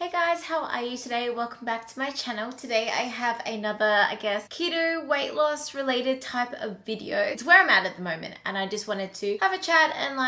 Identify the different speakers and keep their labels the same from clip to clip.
Speaker 1: Hey guys, how are you today? Welcome back to my channel. Today I have another, keto weight loss related type of video. It's where I'm at the moment, and I just wanted to have a chat and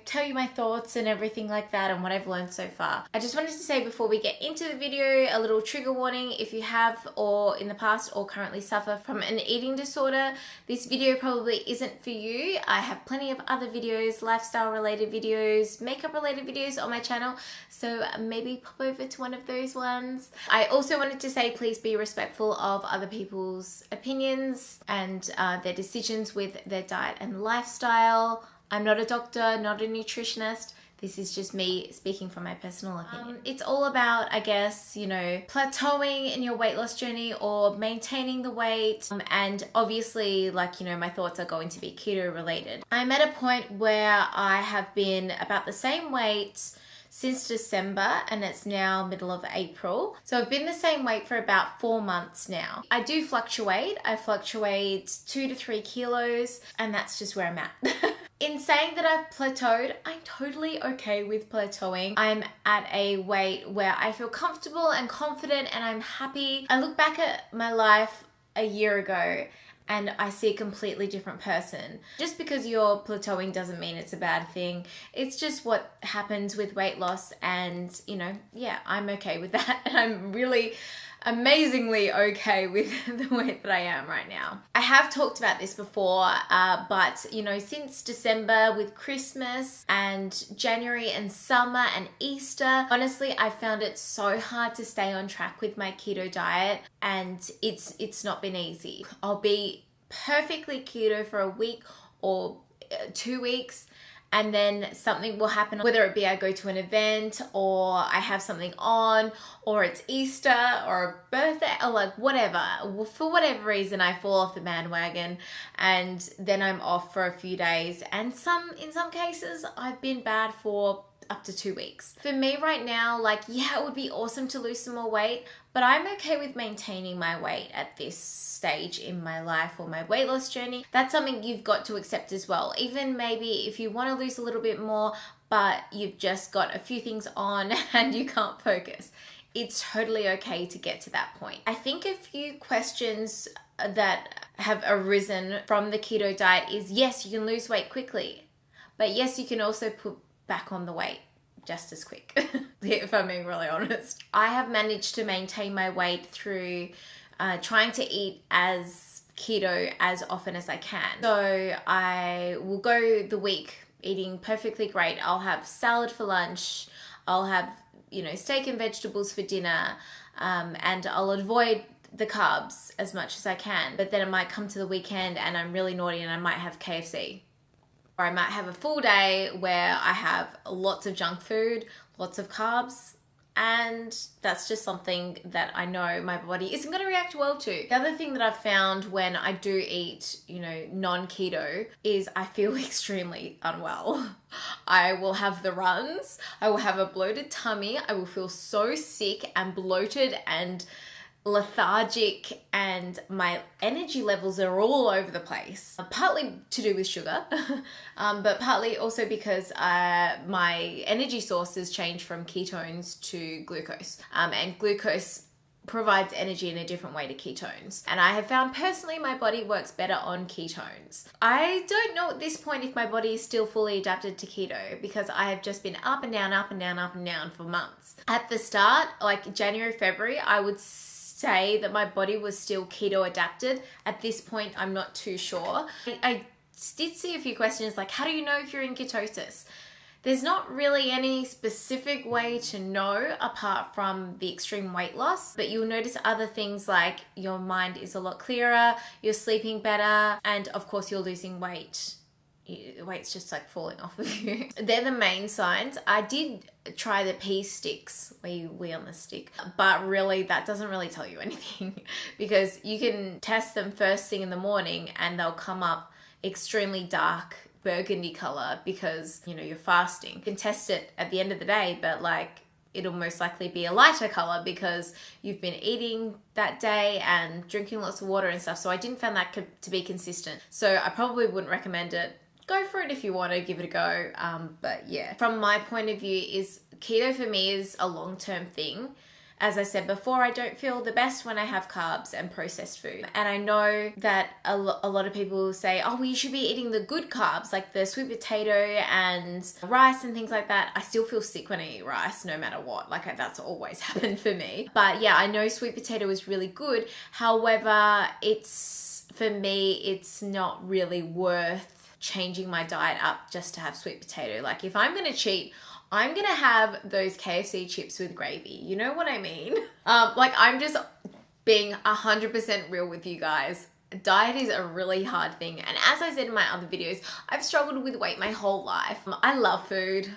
Speaker 1: tell you my thoughts and everything like that and what I've learned so far. I just wanted to say before we get into the video, a little trigger warning. If you have or in the past or currently suffer from an eating disorder, this video probably isn't for you. I have plenty of other videos, lifestyle related videos, makeup related videos on my channel, so maybe pop over to one of those ones. I also wanted to say please be respectful of other people's opinions and their decisions with their diet and lifestyle. I'm not a doctor, not a nutritionist. This is just me speaking from my personal opinion. It's all about, plateauing in your weight loss journey or maintaining the weight. And obviously, my thoughts are going to be keto related. I'm at a point where I have been about the same weight since December, and it's now middle of April. So I've been the same weight for about 4 months now. I do fluctuate. I fluctuate 2 to 3 kilos, and that's just where I'm at. In saying that I've plateaued, I'm totally okay with plateauing. I'm at a weight where I feel comfortable and confident and I'm happy. I look back at my life a year ago and I see a completely different person. Just because you're plateauing doesn't mean it's a bad thing. It's just what happens with weight loss, and I'm okay with that. And I'm really amazingly okay with the weight that I am right now. I have talked about this before, but since December with Christmas and January and summer and Easter, honestly, I found it so hard to stay on track with my keto diet, and it's not been easy. I'll be perfectly keto for a week or 2 weeks, and then something will happen, whether it be I go to an event or I have something on, or it's Easter or a birthday or whatever. For whatever reason, I fall off the bandwagon and then I'm off for a few days. And in some cases, I've been bad for up to 2 weeks. For me right now, it would be awesome to lose some more weight, but I'm okay with maintaining my weight at this stage in my life or my weight loss journey. That's something you've got to accept as well. Even maybe if you want to lose a little bit more, but you've just got a few things on and you can't focus, it's totally okay to get to that point. I think a few questions that have arisen from the keto diet is, yes, you can lose weight quickly, but yes, you can also put back on the weight just as quick, if I'm being really honest. I have managed to maintain my weight through trying to eat as keto as often as I can. So I will go the week eating perfectly great. I'll have salad for lunch. I'll have, steak and vegetables for dinner. And I'll avoid the carbs as much as I can. But then it might come to the weekend and I'm really naughty and I might have KFC. Or I might have a full day where I have lots of junk food, lots of carbs, and that's just something that I know my body isn't going to react well to. The other thing that I've found when I do eat, non-keto is I feel extremely unwell. I will have the runs, I will have a bloated tummy, I will feel so sick and bloated and lethargic, and my energy levels are all over the place. Partly to do with sugar, but partly also because my energy sources change from ketones to glucose. And glucose provides energy in a different way to ketones. And I have found personally my body works better on ketones. I don't know at this point if my body is still fully adapted to keto, because I have just been up and down, up and down, up and down for months. At the start, January, February, I would say that my body was still keto adapted. At this point, I'm not too sure. I did see a few questions how do you know if you're in ketosis? There's not really any specific way to know apart from the extreme weight loss, but you'll notice other things like your mind is a lot clearer, you're sleeping better, and of course you're losing weight. Weight's just falling off of you. They're the main signs. I did try the pee sticks, wee on the stick, but really that doesn't really tell you anything because you can test them first thing in the morning and they'll come up extremely dark burgundy color because you're fasting. You can test it at the end of the day, but it'll most likely be a lighter color because you've been eating that day and drinking lots of water and stuff. So I didn't find that to be consistent. So I probably wouldn't recommend it. Go for it if you want to give it a go. But yeah, from my point of view is keto for me is a long-term thing. As I said before, I don't feel the best when I have carbs and processed food. And I know that a lot of people say, oh, well, you should be eating the good carbs, like the sweet potato and rice and things like that. I still feel sick when I eat rice, no matter what. Like, that's always happened for me. But yeah, I know sweet potato is really good. However, for me, it's not really worth changing my diet up just to have sweet potato. Like, if I'm going to cheat, I'm gonna have those KFC chips with gravy. You know what I mean? Like, I'm just being 100% real with you guys. Diet is a really hard thing. And as I said in my other videos, I've struggled with weight my whole life. I love food.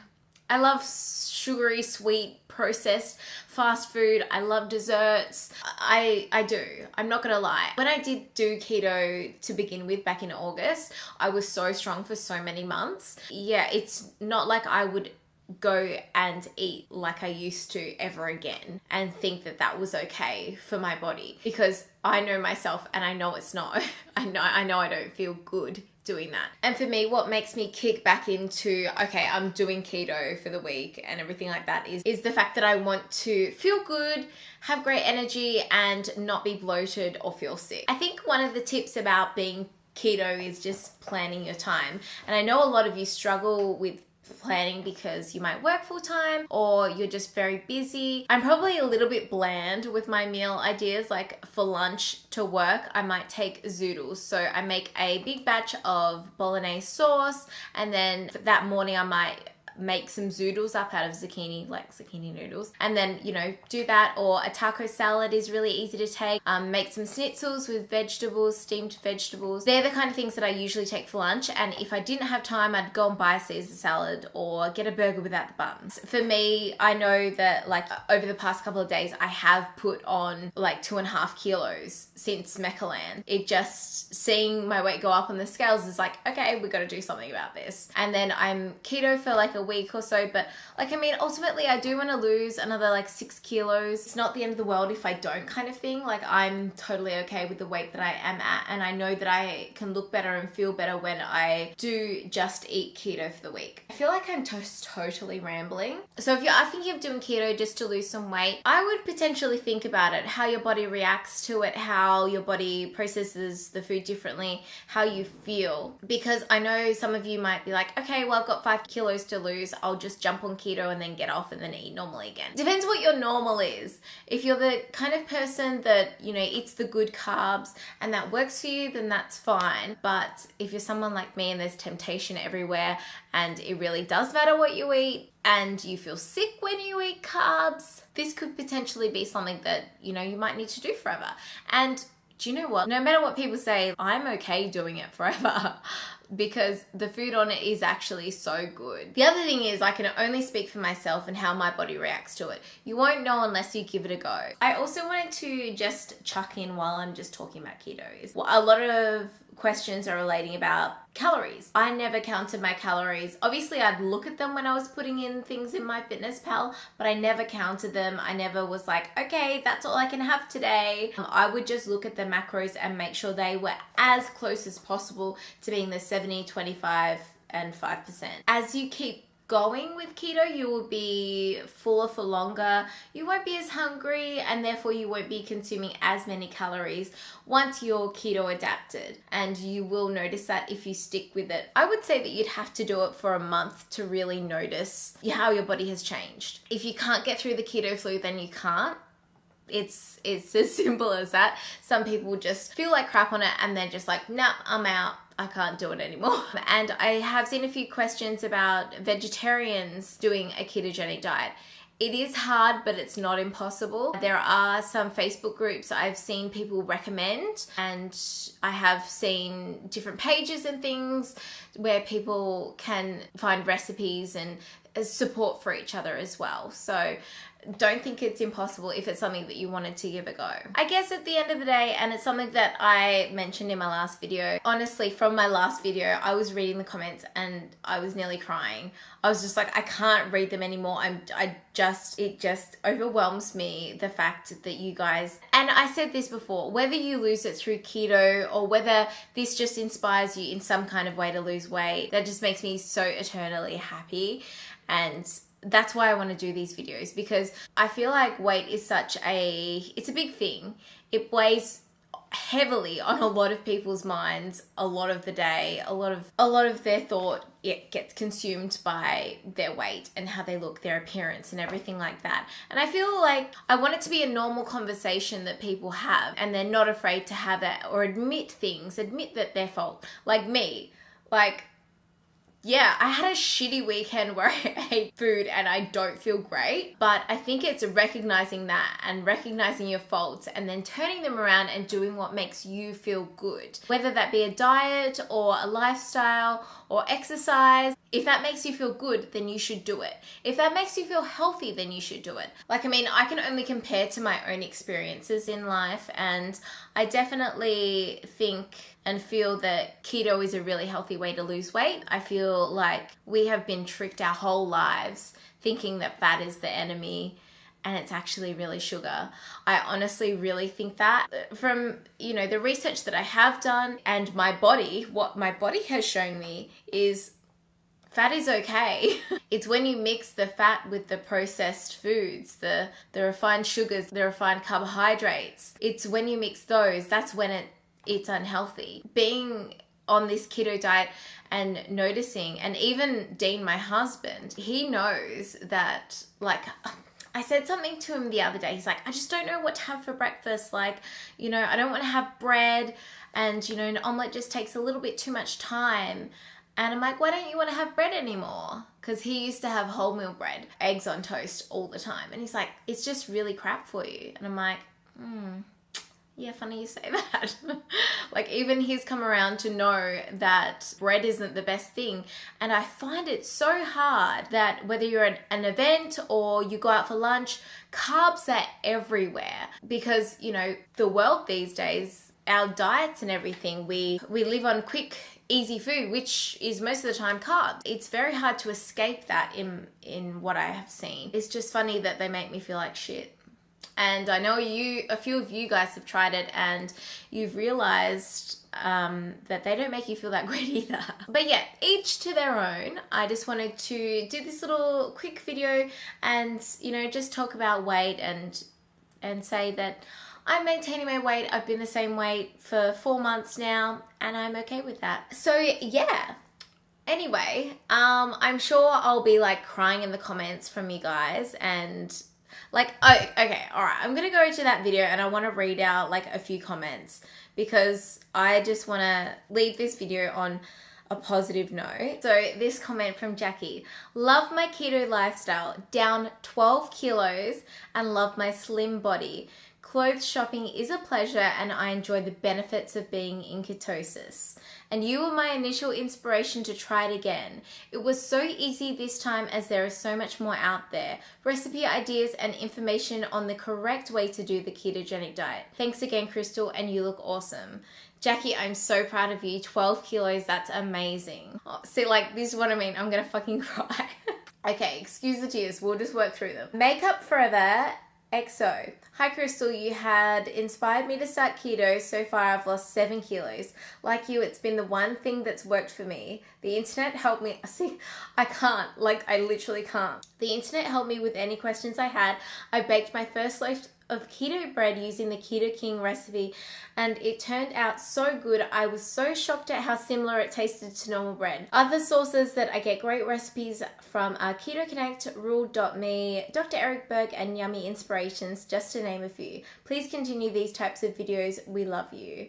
Speaker 1: I love sugary, sweet, processed fast food. I love desserts. I do. I'm not gonna lie. When I did do keto to begin with back in August, I was so strong for so many months. Yeah, it's not like I would go and eat like I used to ever again and think that that was okay for my body, because I know myself and I know it's not. I know I don't feel good doing that. And for me, what makes me kick back into, okay, I'm doing keto for the week and everything like that is the fact that I want to feel good, have great energy, and not be bloated or feel sick. I think one of the tips about being keto is just planning your time. And I know a lot of you struggle with planning because you might work full time or you're just very busy. I'm probably a little bit bland with my meal ideas. Like, for lunch to work, I might take zoodles. So I make a big batch of bolognese sauce, and then that morning I might make some zoodles up out of zucchini, like zucchini noodles, and then, you know, do that. Or a taco salad is really easy to take. Make some schnitzels with vegetables, steamed vegetables. They're the kind of things that I usually take for lunch. And if I didn't have time, I'd go and buy a Caesar salad or get a burger without the buns. For me, I know that, like, over the past couple of days, I have put on like 2.5 kilos since Mechaland. It just, seeing my weight go up on the scales is like, okay, we got to do something about this. And then I'm keto for like a week or so, but like, I mean, ultimately I do want to lose another like 6 kilos. It's not the end of the world if I don't, kind of thing. Like, I'm totally okay with the weight that I am at, and I know that I can look better and feel better when I do just eat keto for the week. I feel like I'm just totally rambling. So if you are thinking of doing keto just to lose some weight, I would potentially think about it, how your body reacts to it, how your body processes the food differently, how you feel. Because I know some of you might be like, okay, well, I've got 5 kilos to lose, I'll just jump on keto and then get off and then eat normally again. Depends what your normal is. If you're the kind of person that, you know, eats the good carbs and that works for you, then that's fine. But if you're someone like me and there's temptation everywhere and it really does matter what you eat and you feel sick when you eat carbs, this could potentially be something that, you know, you might need to do forever. And do you know what? No matter what people say, I'm okay doing it forever because the food on it is actually so good. The other thing is, I can only speak for myself and how my body reacts to it. You won't know unless you give it a go. I also wanted to just chuck in, while I'm just talking about keto, is a lot of questions are relating about calories. I never counted my calories. Obviously, I'd look at them when I was putting in things in my fitness pal, but I never counted them. I never was like, okay, that's all I can have today. I would just look at the macros and make sure they were as close as possible to being the 70, 25, and 5%. As you keep going with keto, you will be fuller for longer. You won't be as hungry, and therefore you won't be consuming as many calories once you're keto adapted. And you will notice that if you stick with it. I would say that you'd have to do it for a month to really notice how your body has changed. If you can't get through the keto flu, then you can't. It's as simple as that. Some people just feel like crap on it and they're just like, nah, I'm out. I can't do it anymore. And I have seen a few questions about vegetarians doing a ketogenic diet. It is hard, but it's not impossible. There are some Facebook groups I've seen people recommend, and I have seen different pages and things where people can find recipes and support for each other as well. So don't think it's impossible if it's something that you wanted to give a go. I guess at the end of the day, and it's something that I mentioned in my last video, honestly, from my last video, I was reading the comments and I was nearly crying. I was just like, I can't read them anymore. It just overwhelms me, the fact that you guys, and I said this before, whether you lose it through keto or whether this just inspires you in some kind of way to lose weight, that just makes me so eternally happy. And that's why I want to do these videos, because I feel like weight is it's a big thing. It weighs heavily on a lot of people's minds a lot of the day. A lot of their thought, it gets consumed by their weight and how they look, their appearance and everything like that. And I feel like I want it to be a normal conversation that people have, and they're not afraid to have it or admit that they're fault. Like me, like, yeah, I had a shitty weekend where I ate food and I don't feel great, but I think it's recognizing that and recognizing your faults and then turning them around and doing what makes you feel good. Whether that be a diet or a lifestyle or exercise, if that makes you feel good, then you should do it. If that makes you feel healthy, then you should do it. Like, I mean, I can only compare to my own experiences in life, and I definitely think and feel that keto is a really healthy way to lose weight. I feel like we have been tricked our whole lives thinking that fat is the enemy, and it's actually really sugar. I honestly really think that. From, the research that I have done and my body, what my body has shown me is fat is okay. It's when you mix the fat with the processed foods, the refined sugars, the refined carbohydrates. It's when you mix those, that's when it's unhealthy. Being on this keto diet and noticing, and even Dean, my husband, he knows that, like, I said something to him the other day. He's like, I just don't know what to have for breakfast. Like, I don't want to have bread, and, an omelet just takes a little bit too much time. And I'm like, why don't you want to have bread anymore? Because he used to have wholemeal bread, eggs on toast all the time. And he's like, it's just really crap for you. And I'm like, yeah, funny you say that. Like, even he's come around to know that bread isn't the best thing. And I find it so hard that whether you're at an event or you go out for lunch, carbs are everywhere. Because, the world these days, our diets and everything, we live on quick, easy food, which is most of the time carbs. It's very hard to escape that in what I have seen. It's just funny that they make me feel like shit. And I know a few of you guys have tried it and you've realized that they don't make you feel that great either. But yeah, each to their own. I just wanted to do this little quick video and, just talk about weight and say that I'm maintaining my weight. I've been the same weight for 4 months now, and I'm okay with that. So yeah. Anyway, I'm sure I'll be like crying in the comments from you guys, and like, oh, okay, all right. I'm gonna go to that video and I want to read out like a few comments, because I just want to leave this video on a positive note. So this comment from Jackie: love my keto lifestyle, down 12 kilos and love my slim body. Clothes shopping is a pleasure and I enjoy the benefits of being in ketosis. And you were my initial inspiration to try it again. It was so easy this time as there is so much more out there. Recipe ideas and information on the correct way to do the ketogenic diet. Thanks again, Crystal, and you look awesome. Jackie, I'm so proud of you. 12 kilos, that's amazing. Oh, see, like, this is what I mean. I'm gonna fucking cry. Okay, excuse the tears. We'll just work through them. Makeup Forever XO. Hi Crystal, you had inspired me to start keto. So far I've lost 7 kilos. Like you, it's been the one thing that's worked for me. The internet helped me. See, I can't. Like, I literally can't. The internet helped me with any questions I had. I baked my first loaf of keto bread using the Keto King recipe, and it turned out so good. I was so shocked at how similar it tasted to normal bread. Other sources that I get great recipes from are Keto Connect, Rule.me, Dr. Eric Berg, and Yummy Inspirations, just to name a few. Please continue these types of videos. We love you.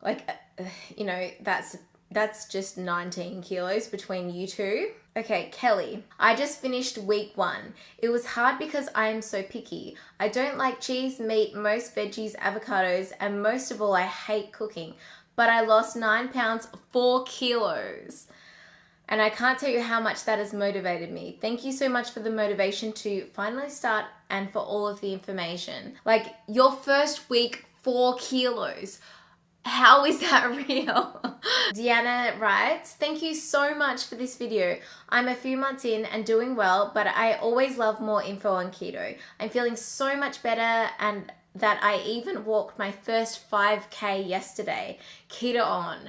Speaker 1: Like, that's just 19 kilos between you two. Okay, Kelly. I just finished week 1. It was hard because I am so picky. I don't like cheese, meat, most veggies, avocados, and most of all, I hate cooking. But I lost 9 pounds, 4 kilos. And I can't tell you how much that has motivated me. Thank you so much for the motivation to finally start and for all of the information. Like, your first week, 4 kilos. How is that real? Deanna writes, thank you so much for this video. I'm a few months in and doing well, but I always love more info on keto. I'm feeling so much better, and that I even walked my first 5K yesterday. Keto on.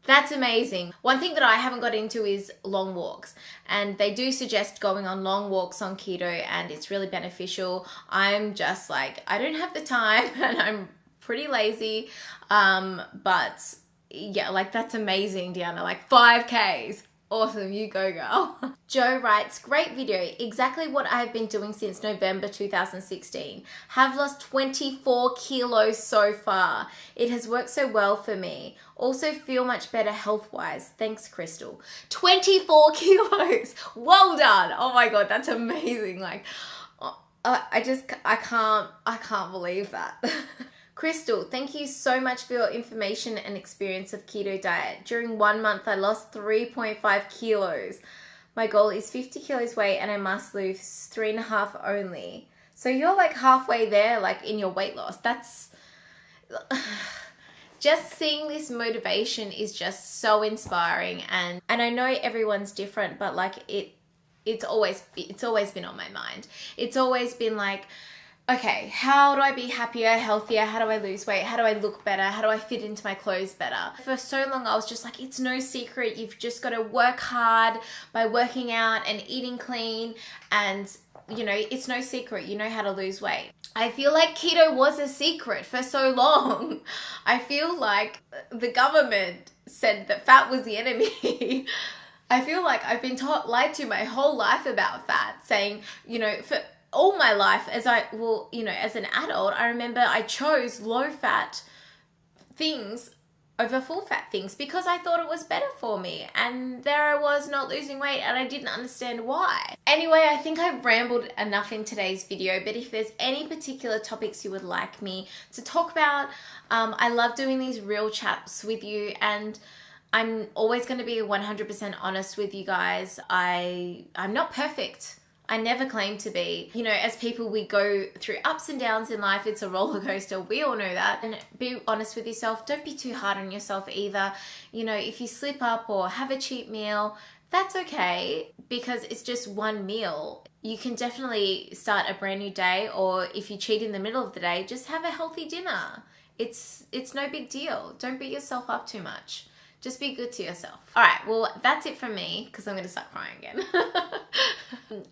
Speaker 1: That's amazing. One thing that I haven't got into is long walks, and they do suggest going on long walks on keto, and it's really beneficial. I'm just like, I don't have the time and I'm pretty lazy. But yeah, like that's amazing, Deanna. Like 5Ks. Awesome, you go girl. Joe writes, great video, exactly what I've been doing since November 2016. Have lost 24 kilos so far. It has worked so well for me. Also feel much better health-wise. Thanks, Crystal. 24 kilos. Well done. Oh my God, that's amazing. Like, I can't believe that. Crystal, thank you so much for your information and experience of keto diet. During 1 month, I lost 3.5 kilos. My goal is 50 kilos weight and I must lose 3.5 only. So you're like halfway there, like in your weight loss. That's just seeing this motivation is just so inspiring. And I know everyone's different, but like it's always been on my mind. It's always been like, okay, how do I be happier, healthier? How do I lose weight? How do I look better? How do I fit into my clothes better? For so long, I was just like, it's no secret. You've just got to work hard by working out and eating clean. And, you know, it's no secret. You know how to lose weight. I feel like keto was a secret for so long. I feel like the government said that fat was the enemy. I feel like I've been lied to my whole life about fat, saying, you know, for all my life as an adult, I remember I chose low fat things over full fat things because I thought it was better for me. And there I was not losing weight and I didn't understand why. Anyway, I think I've rambled enough in today's video, but if there's any particular topics you would like me to talk about, I love doing these real chats with you, and I'm always going to be 100% honest with you guys. I'm not perfect. I never claim to be. You know, as people, we go through ups and downs in life. It's a roller coaster. We all know that. And be honest with yourself. Don't be too hard on yourself either. You know, if you slip up or have a cheat meal, that's okay, because it's just one meal. You can definitely start a brand new day, or if you cheat in the middle of the day, just have a healthy dinner. It's no big deal. Don't beat yourself up too much. Just be good to yourself. All right, well, that's it from me because I'm going to start crying again.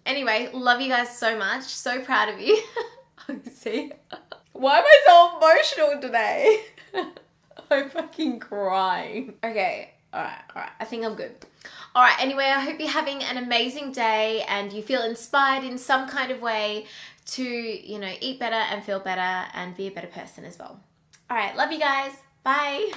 Speaker 1: Anyway, love you guys so much. So proud of you. See? Why am I so emotional today? I'm fucking crying. Okay, all right. I think I'm good. All right, anyway, I hope you're having an amazing day and you feel inspired in some kind of way to, you know, eat better and feel better and be a better person as well. All right, love you guys. Bye.